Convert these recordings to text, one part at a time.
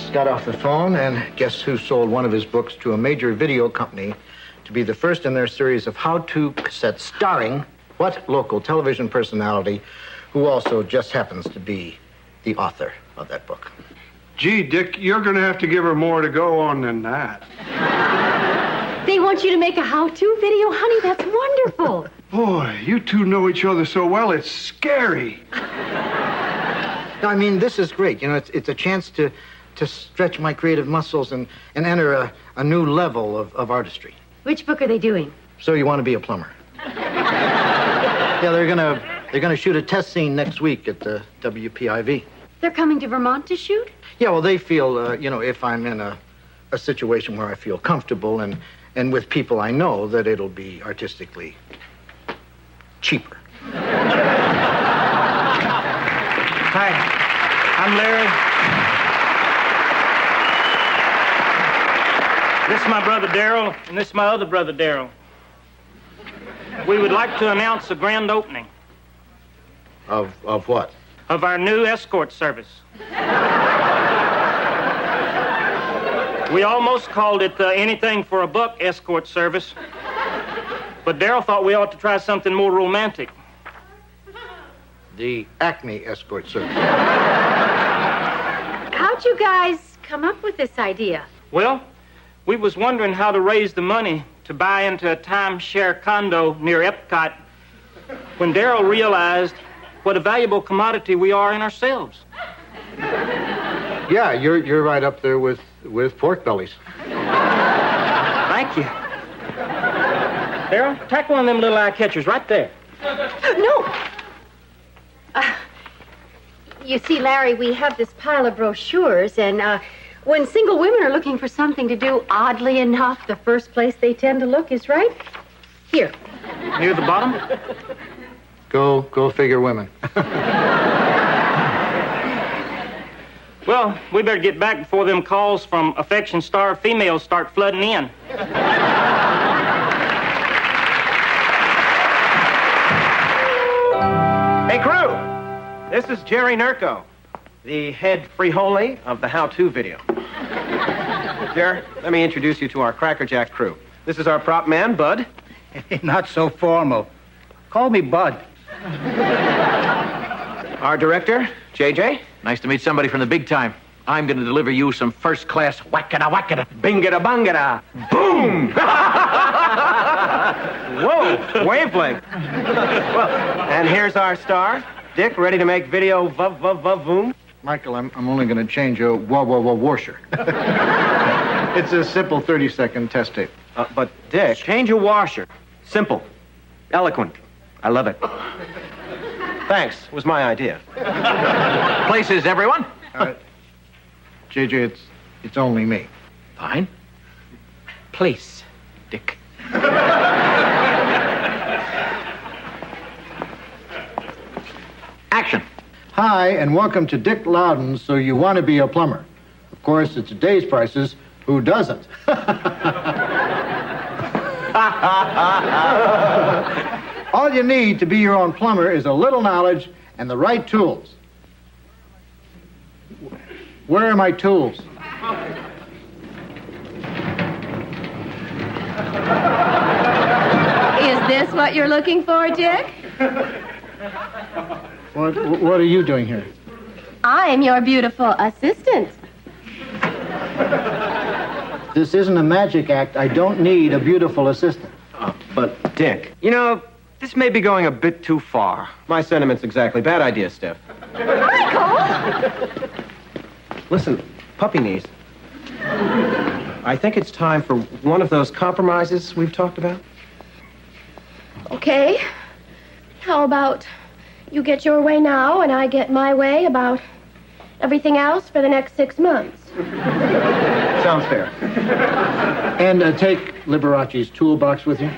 just got off the phone, and guess who sold one of his books to a major video company to be the first in their series of how-to cassettes starring what local television personality who also just happens to be the author of that book? Gee, Dick, you're going to have to give her more to go on than that. They want you to make a how-to video, honey. That's wonderful. Boy, you two know each other so well, it's scary. No, I mean, this is great. You know, it's a chance to stretch my creative muscles and enter a new level of artistry. Which book are they doing? So you want to be a plumber? Yeah, they're gonna shoot a test scene next week at the WPIV. They're coming to Vermont to shoot? Yeah, well, they feel, you know, if I'm in a situation where I feel comfortable and with people I know, that it'll be artistically cheaper. Hi, I'm Larry. This is my brother Darrell, and this is my other brother Darrell. We would like to announce a grand opening. Of what? Of our new escort service. We almost called it Anything for a Buck escort service, but Darrell thought we ought to try something more romantic. The Acme escort service. How'd you guys come up with this idea? Well, we was wondering how to raise the money to buy into a timeshare condo near Epcot when Darrell realized what a valuable commodity we are in ourselves. Yeah, you're right up there with pork bellies. Thank you. Darrell, tack one of them little eye catchers right there. No. You see, Larry, we have this pile of brochures, and when single women are looking for something to do, oddly enough, the first place they tend to look is right here. Near the bottom? Go figure women. Well, we better get back before them calls from affection-starved females start flooding in. Hey, crew! This is Jerry Nurko, the head freeholy of the how-to video. Jer, let me introduce you to our crackerjack crew. This is our prop man, Bud. Not so formal. Call me Bud. Our director, JJ. Nice to meet somebody from the big time. I'm going to deliver you some first-class whackada-whackada. Bingada-bangada. Boom! Whoa, wavelength. Well, and here's our star, Dick, ready to make video voom. Michael, I'm only going to change a washer. It's a simple 30-second test tape. But, Dick, change a washer. Simple. Eloquent. I love it. Thanks. It was my idea. Places, everyone. JJ, it's only me. Fine. Place, Dick. Action. Hi, and welcome to Dick Loudon, So You Want to Be a Plumber. Of course, at today's prices, who doesn't? All you need to be your own plumber is a little knowledge and the right tools. Where are my tools? Is this what you're looking for, Dick? What are you doing here? I am your beautiful assistant. This isn't a magic act. I don't need a beautiful assistant. But, Dick, you know, this may be going a bit too far. My sentiments exactly. Bad idea, Steph. Michael! Listen, puppy knees. I think it's time for one of those compromises we've talked about. Okay. How about you get your way now and I get my way about everything else for the next 6 months? Sounds fair. And take Liberace's toolbox with you.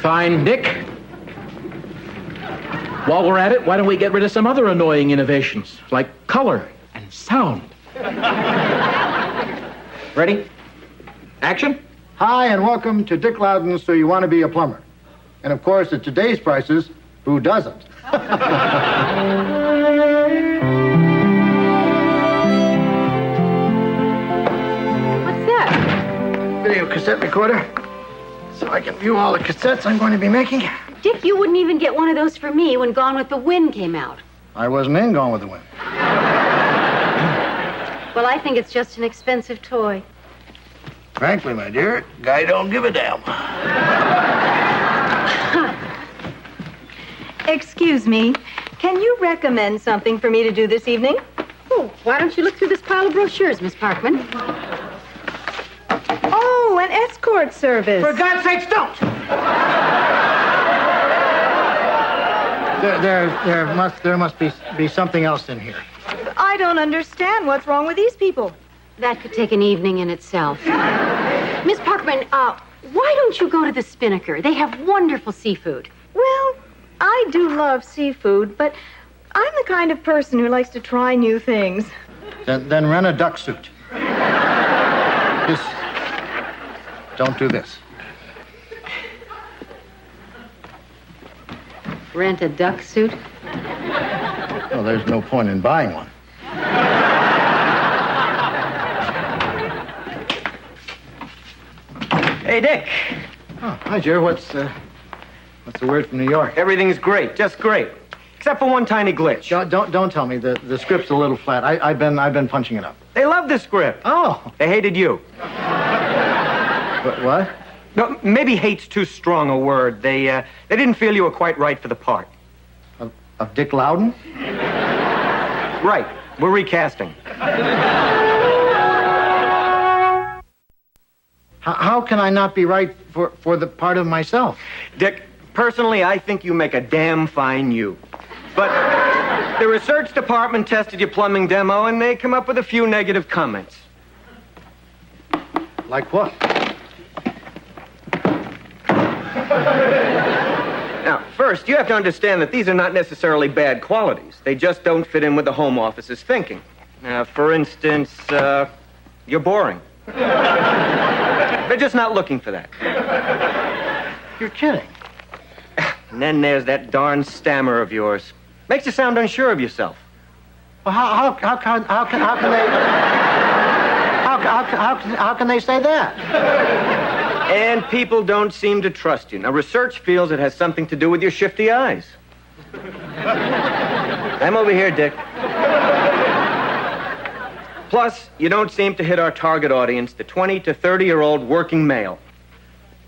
Fine, Dick. While we're at it, why don't we get rid of some other annoying innovations, like color and sound? Ready? Action. Hi, and welcome to Dick Loudon, So You Want to Be a Plumber. And of course, at today's prices, who doesn't? video cassette recorder so I can view all the cassettes I'm going to be making. Dick, you wouldn't even get one of those for me when Gone with the Wind came out. I wasn't in Gone with the Wind. Well, I think it's just an expensive toy. Frankly, my dear, guy don't give a damn. Excuse me, can you recommend something for me to do this evening? Oh, why don't you look through this pile of brochures, Miss Parkman? Oh, an escort service. For God's sakes, don't! There must be something else in here. I don't understand what's wrong with these people. That could take an evening in itself. Miss Parkman, why don't you go to the Spinnaker? They have wonderful seafood. Well, I do love seafood, but I'm the kind of person who likes to try new things. Then rent a duck suit. Just don't do this. Rent a duck suit? Well, there's no point in buying one. Hey, Dick. Oh, hi, Jer. What's the word from New York? Everything's great, just great. Except for one tiny glitch. Don't tell me. The script's a little flat. I've been punching it up. They love the script. Oh. They hated you. What? No, maybe hate's too strong a word. They didn't feel you were quite right for the part. Of Dick Loudon? Right. We're recasting. How can I not be right for the part of myself? Dick, personally, I think you make a damn fine you. But the research department tested your plumbing demo, and they come up with a few negative comments. Like what? Now, first, you have to understand that these are not necessarily bad qualities. They just don't fit in with the Home Office's thinking. For instance, you're boring. They're just not looking for that. You're kidding. And then there's that darn stammer of yours. Makes you sound unsure of yourself. Well, how can they say that? And people don't seem to trust you. Now, research feels it has something to do with your shifty eyes. I'm over here, Dick. Plus, you don't seem to hit our target audience, the 20 to 30-year-old working male.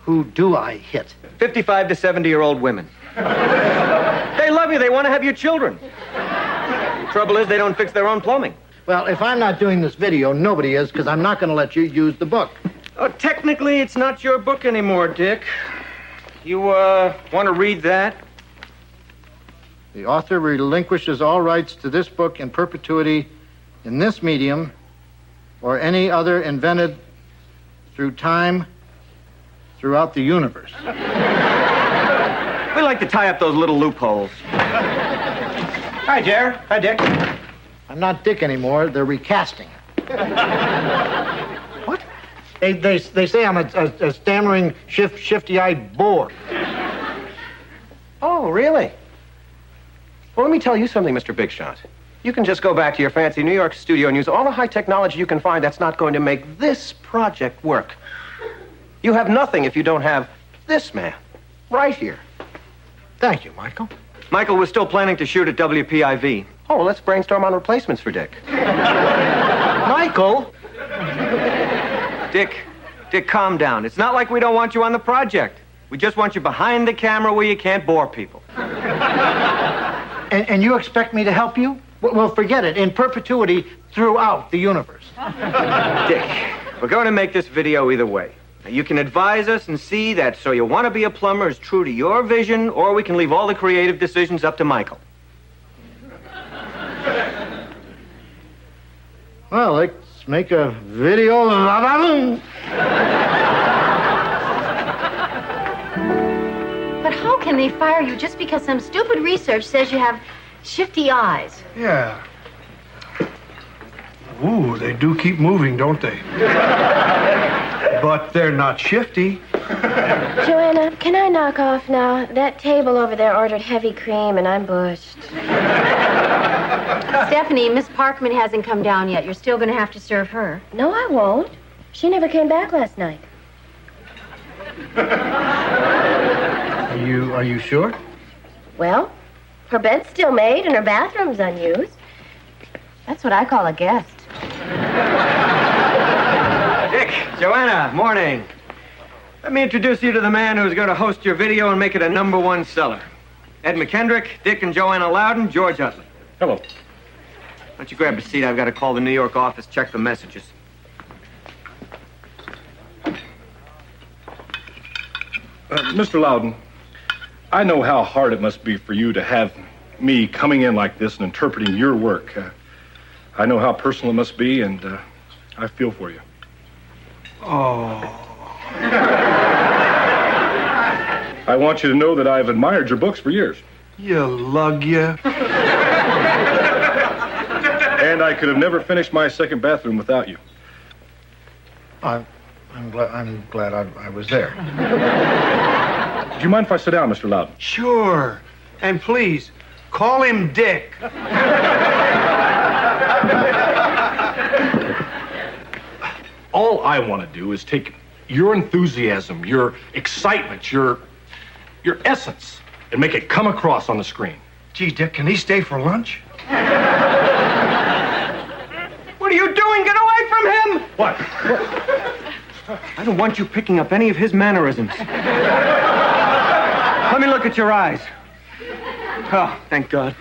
Who do I hit? 55 to 70-year-old women. They love you. They want to have your children. The trouble is they don't fix their own plumbing. Well, if I'm not doing this video, nobody is, because I'm not going to let you use the book. Oh, technically, it's not your book anymore, Dick. You, want to read that? The author relinquishes all rights to this book in perpetuity in this medium or any other invented through time throughout the universe. We like to tie up those little loopholes. Hi, Jer. Hi, Dick. I'm not Dick anymore. They're recasting. What? They say I'm a stammering, shifty-eyed bore. Oh, really? Well, let me tell you something, Mr. Big Shot. You can just go back to your fancy New York studio and use all the high technology you can find. That's not going to make this project work. You have nothing if you don't have this man right here. Thank you, Michael. Michael, we're still planning to shoot at WPIV. Oh, let's brainstorm on replacements for Dick. Michael? Dick, calm down. It's not like we don't want you on the project. We just want you behind the camera where you can't bore people. And you expect me to help you? Well, forget it. In perpetuity throughout the universe. Dick, we're going to make this video either way. Now, you can advise us and see that So You Want to Be a Plumber is true to your vision, or we can leave all the creative decisions up to Michael. Well, let's make a video. But how can they fire you just because some stupid research says you have shifty eyes? Yeah. Ooh, they do keep moving, don't they? But they're not shifty. Joanna, can I knock off now? That table over there ordered heavy cream, and I'm bushed. Stephanie, Miss Parkman hasn't come down yet. You're still going to have to serve her. No, I won't. She never came back last night. Are you sure? Well, her bed's still made and her bathroom's unused. That's what I call a guest. Dick, Joanna, morning. Let me introduce you to the man who's going to host your video and make it a #1 seller. Ed McKendrick, Dick and Joanna Loudon, George Utley. Hello. Why don't you grab a seat? I've got to call the New York office, check the messages. Mr. Loudon, I know how hard it must be for you to have me coming in like this and interpreting your work. I know how personal it must be, and I feel for you. Oh. I want you to know that I've admired your books for years. You lug ya. And I could have never finished my second bathroom without you. I'm glad I was there. Do you mind if I sit down, Mr. Loudon? Sure. And please, call him Dick. All I want to do is take your enthusiasm, your excitement, your essence, and make it come across on the screen. Gee, Dick, can he stay for lunch? What are you doing? Get away from him! What? I don't want you picking up any of his mannerisms. Let me look at your eyes. Oh, thank God.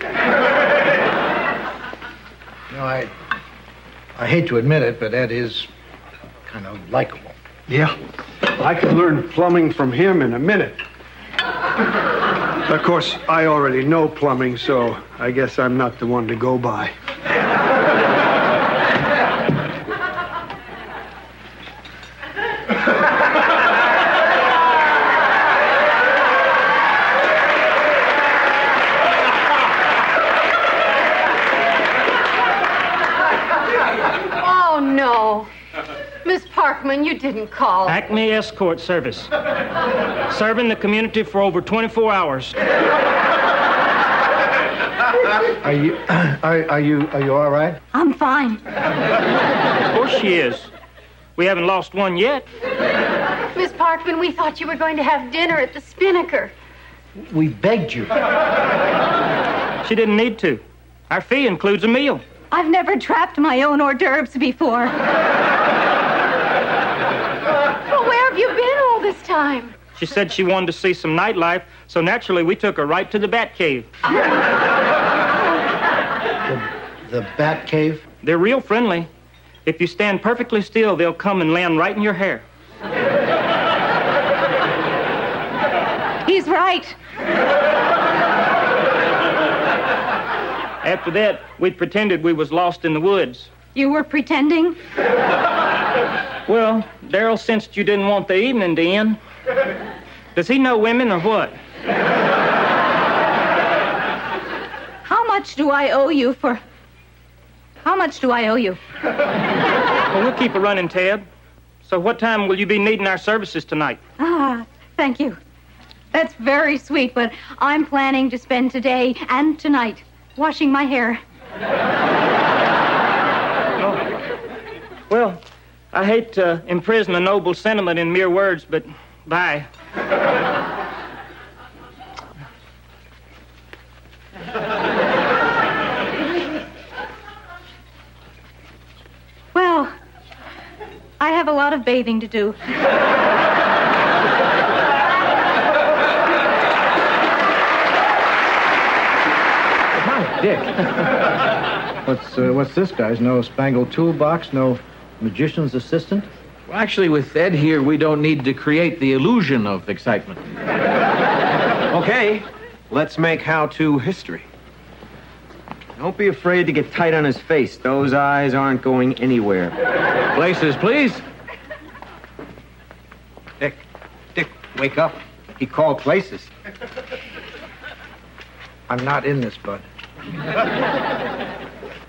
You know, I hate to admit it, but Ed is kind of likable. Yeah. I could learn plumbing from him in a minute. Of course, I already know plumbing, so I guess I'm not the one to go by. Oh, no. Miss Parkman, you didn't call. Acme Escort Service. Serving the community for over 24 hours. Are you all right? I'm fine. Of course she is. We haven't lost one yet. Miss Parkman, we thought you were going to have dinner at the Spinnaker. We begged you. She didn't need to. Our fee includes a meal. I've never trapped my own hors d'oeuvres before. Well, where have you been all this time? She said she wanted to see some nightlife, so naturally we took her right to the Bat Cave. The Bat Cave? They're real friendly. If you stand perfectly still, they'll come and land right in your hair. He's right. After that, we pretended we was lost in the woods. You were pretending? Well, Darrell sensed you didn't want the evening to end. Does he know women or what? How much do I owe you for... How much do I owe you? Well, we'll keep a running tab. So what time will you be needing our services tonight? Ah, thank you. That's very sweet, but I'm planning to spend today and tonight washing my hair. Oh. Well, I hate to imprison a noble sentiment in mere words, but bye. Well, I have a lot of bathing to do. Hi, Dick. What's this, guys? No spangled toolbox, no magician's assistant? Well, actually, with Ed here, we don't need to create the illusion of excitement. Okay, let's make how-to history. Don't be afraid to get tight on his face. Those eyes aren't going anywhere. Places, please. Dick, wake up. He called places. I'm not in this, Bud.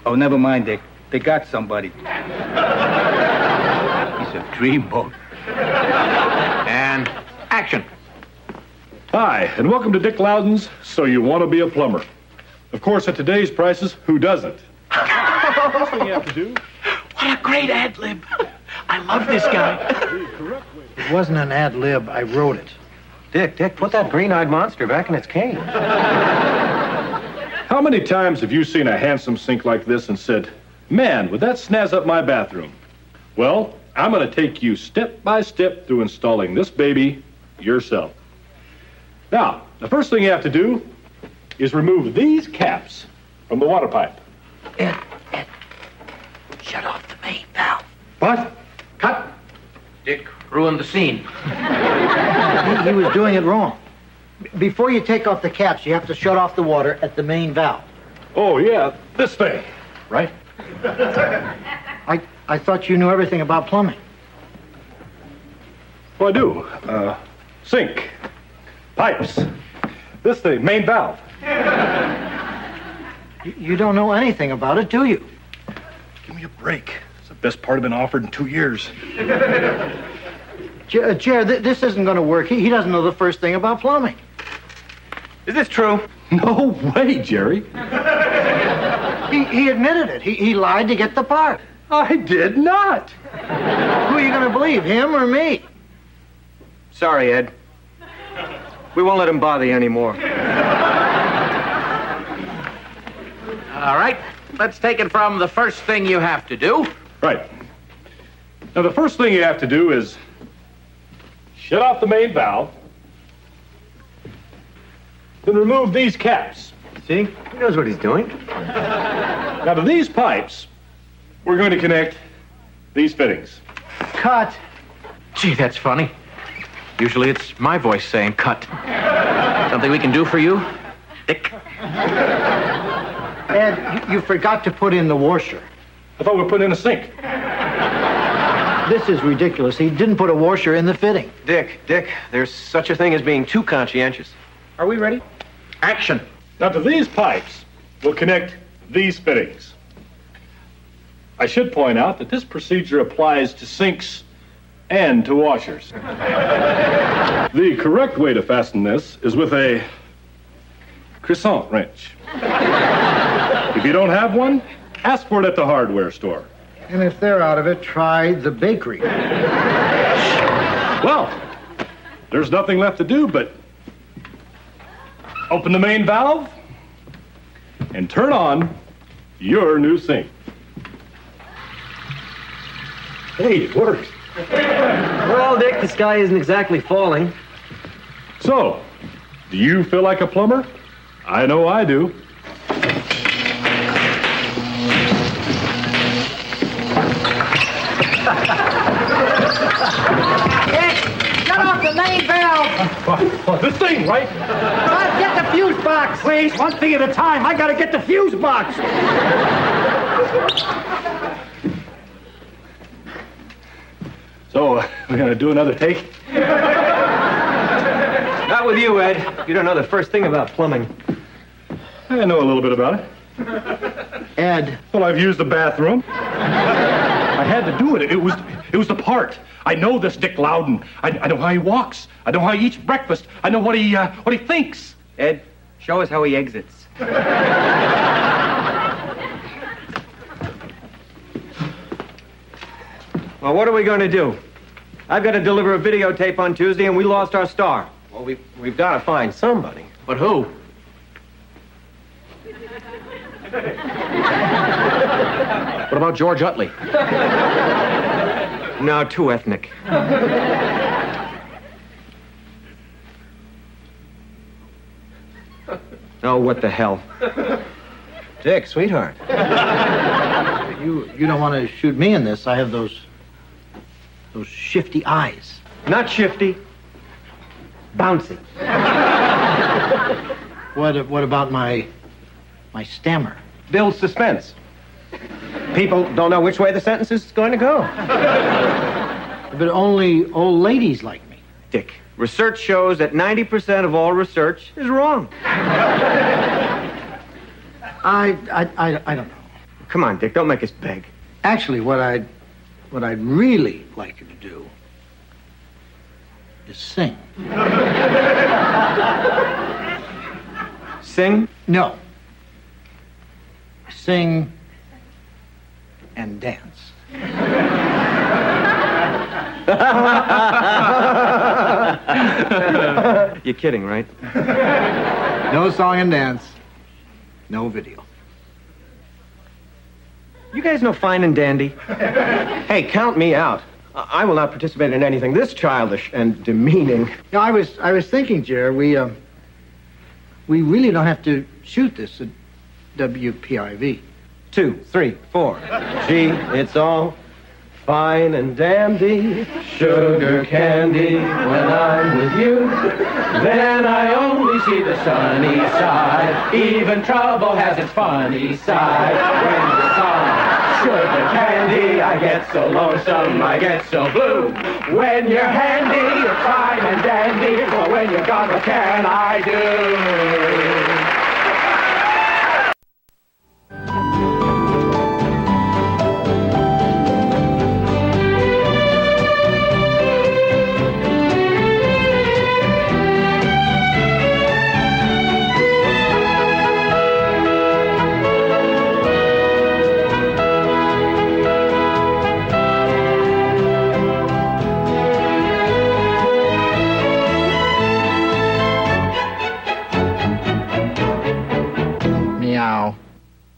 Oh, never mind, Dick. They got somebody. He's a dreamboat. And action. Hi, and welcome to Dick Loudon's So You Want to Be a Plumber. Of course, at today's prices, who doesn't? First thing you have to do... What a great ad lib. I love this guy. The correct way to It wasn't an ad lib. I wrote it. Dick, put that green-eyed monster back in its cage. How many times have you seen a handsome sink like this and said, man, would that snazz up my bathroom? Well, I'm going to take you step by step through installing this baby yourself. Now, the first thing you have to do is remove these caps from the water pipe. Ed, shut off the main valve. What? Cut. Dick ruined the scene. He was doing it wrong. Before you take off the caps, you have to shut off the water at the main valve. Oh, yeah, this thing, right? I thought you knew everything about plumbing. Well, I do. Sink, pipes, this thing, main valve. You don't know anything about it, do you? Give me a break. It's the best part I've been offered in 2 years. Jer, this isn't going to work. He doesn't know the first thing about plumbing. Is this true? No way, Jerry. He admitted it. He lied to get the part. I did not. Who are you going to believe, him or me? Sorry, Ed. We won't let him bother you anymore. All right, let's take it from the first thing you have to do. Right. Now, the first thing you have to do is shut off the main valve, then remove these caps. See? He knows what he's doing. Now, to these pipes, we're going to connect these fittings. Cut. Gee, that's funny. Usually it's my voice saying cut. Something we can do for you, Dick? Ed, you forgot to put in the washer. I thought we were putting in a sink. This is ridiculous. He didn't put a washer in the fitting. Dick, there's such a thing as being too conscientious. Are we ready? Action. Now, to these pipes, we'll connect these fittings. I should point out that this procedure applies to sinks and to washers. The correct way to fasten this is with a crescent wrench. If you don't have one, ask for it at the hardware store. And if they're out of it, try the bakery. Well, there's nothing left to do but open the main valve and turn on your new sink. Hey, it worked. Well, Dick, the sky isn't exactly falling. So, do you feel like a plumber? I know I do. Shut off the main valve! This thing, right? Get the fuse box! Please, one thing at a time. I gotta get the fuse box! So, we're gonna do another take? Not with you, Ed. You don't know the first thing about plumbing. I know a little bit about it. Ed. Well, I've used the bathroom. I had to do it. It was the part. I know this Dick Loudon. I know how he walks. I know how he eats breakfast. I know what he thinks. Ed, show us how he exits. Well, what are we going to do? I've got to deliver a videotape on Tuesday, and we lost our star. Well, we've got to find somebody. But who? What about George Utley? No, too ethnic. Oh, what the hell. Dick, sweetheart. You don't want to shoot me in this. I have those shifty eyes. Not shifty. Bouncy. What about my stammer? Builds suspense. People don't know which way the sentence is going to go. But only old ladies like me. Dick, research shows that 90% of all research is wrong. I don't know. Come on, Dick, don't make us beg. Actually, what I'd really like you to do is sing. Sing? No. Sing and dance. You're kidding, right? No song and dance. No video. You guys know fine and dandy? Hey, count me out. I will not participate in anything this childish and demeaning. No, I was thinking, Jer, we really don't have to shoot this at WPIV. 2, 3, 4. Gee, it's all fine and dandy, sugar candy. When I'm with you, then I only see the sunny side. Even trouble has its funny side. When it's all sugar candy, I get so lonesome, I get so blue. When you're handy, you're fine and dandy, but when you're gone, what can I do?